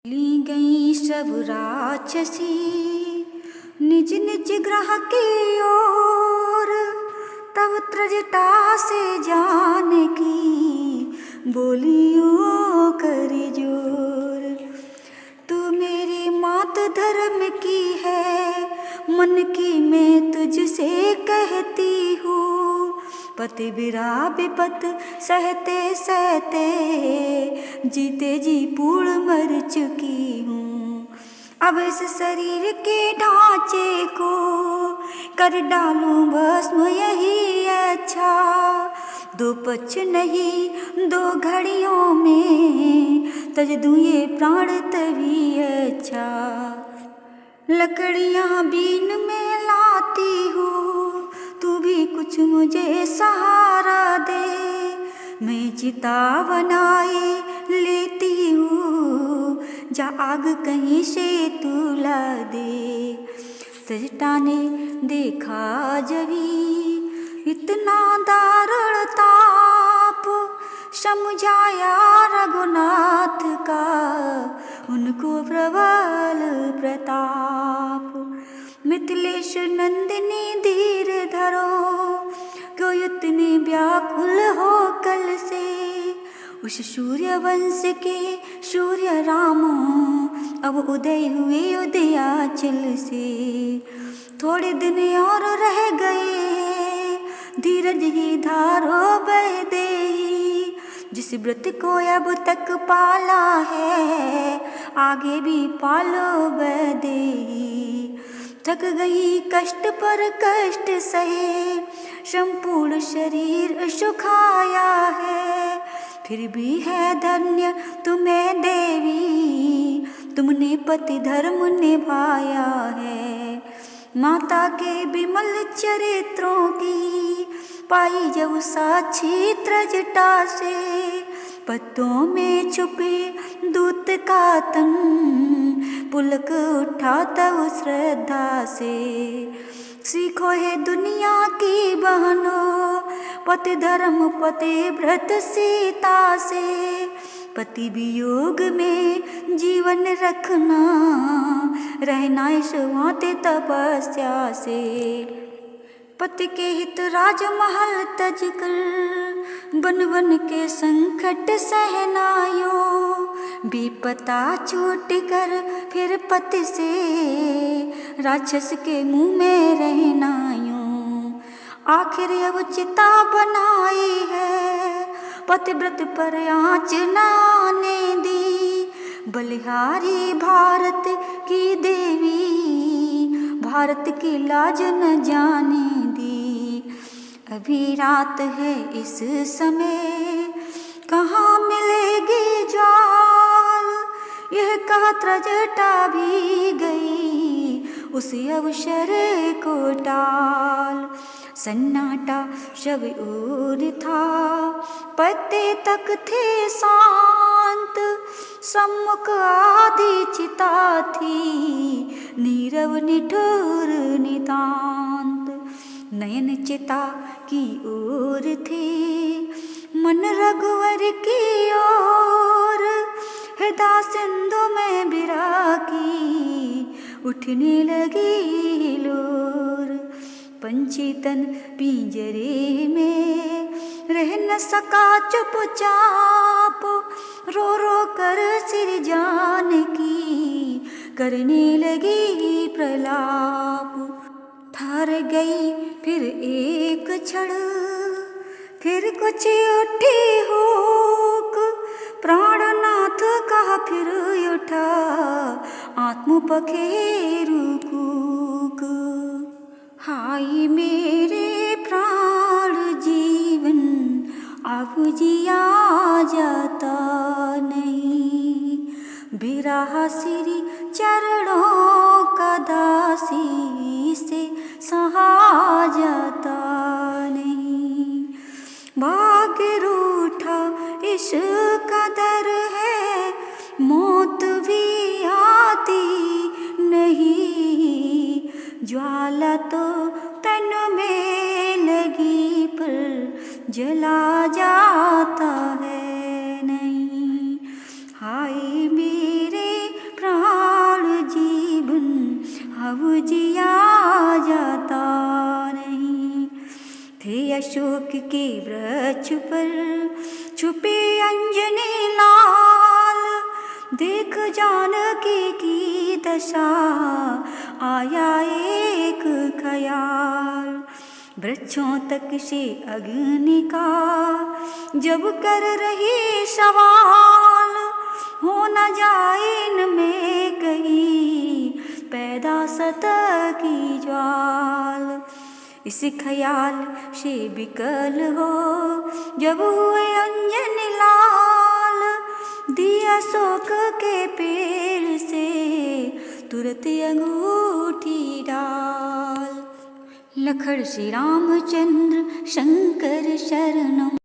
ली गई सब राक्षसी निज निज ग्रह की ओर, तब त्रजटा से जानकी बोलियो करी जोर। तू मेरी मात धर्म की है, मन की मैं तुझसे कहती हूँ। पति बिरा विपत सहते सहते जीते जी पूर्ण मर चुकी हूँ। अब इस शरीर के ढांचे को कर डालूं भस्म यही अच्छा। दो पक्ष नहीं दो घड़ियों में तज दूं ये प्राण तभी अच्छा। लकड़ियाँ बीन में लाती हूँ, तू भी कुछ मुझे सहारा दे। मैं चिता बनाए लेती हूँ, जा आग कहीं से तू ला दे। त्रजटा ने देखा जभी इतना दारुण ताप, समझाया रघुनाथ का उनको प्रबल प्रताप। मिथिलेश नंदिनी धीर धरो, क्यों इतने व्याकुल हो कल से। उस सूर्य वंश के सूर्य राम अब उदय हुए उदयाचल से। थोड़े दिन और रह गए, धीरज ही धारो बह देही। जिस व्रत को अब तक पाला है, आगे भी पालो बह देही। थक गई कष्ट पर कष्ट सहे, संपूर्ण शरीर सुखाया है। फिर भी है धन्य तुम्हें देवी, तुमने पति धर्म निभाया है। माता के विमल चरित्रों की पाई जब साक्षी त्रजटा से। पत्तों में छुपे दूत का तन पुलक उठा तब श्रद्धा से। सीखो है दुनिया की बहनों, पति धर्म पति व्रत सीता से। पति वियोग में जीवन रखना, रहना इस वाते तपस्या से। पति के हित राजमहल तज कर, बन बन के संकट सहनायो। विपता छूट कर फिर पति से, राक्षस के मुंह में रहनायो। आखिर अब चिता बनाई है, पतिव्रत पर आँच न आने दी। बलिहारी भारत की देवी, भारत की लाज न जाने दी। अभी रात है इस समय, कहाँ मिलेगी ज्वाल। यह कहा त्रजटा भी गई, उस अवसर को टाल। सन्नाटा शब ओर था, पत्ते तक थे शांत। सम्मुख आधी चिता थी, नीरव निठुर नितांत। नयन चिता की ओर थे, मन रघुवर की ओर। हृदय सिंधु में बिरा की, उठने लगी लोर। पंछी तन पिंजरे में रह न सका चुपचाप। रो रो कर सिर जानकी करने लगी प्रलाप। ठहर गई फिर एक क्षण, फिर कुछ उठी होक। प्राणनाथ का फिर उठा आत्म पखेरु कूक। हाय मेरे प्राण जीवन अब जिया जाता नहीं। बिरहा श्री चरणों का दासी से सहा जाता नहीं। भाग्य रूठा इस कदर है, मौत भी आती नहीं। ज्वाला तो तन में लगी पर जला जाता है नहीं। हाय मेरे अशोक के वृक्ष पर छुपे अंजनी लाल, देख जानकी की दशा आया एक ख्याल। वृक्षों तक से अग्नि का जब कर रही सवाल, हो न जाए इनमें कहीं पैदा सतह की ज्वाल। इस ख्याल से विकल हो जब हुए अंजनी लाल, दिया अशोक के पेड़ से तुरंत अंगूठी डाल। लखड़ श्री रामचंद्र शंकर शरणम।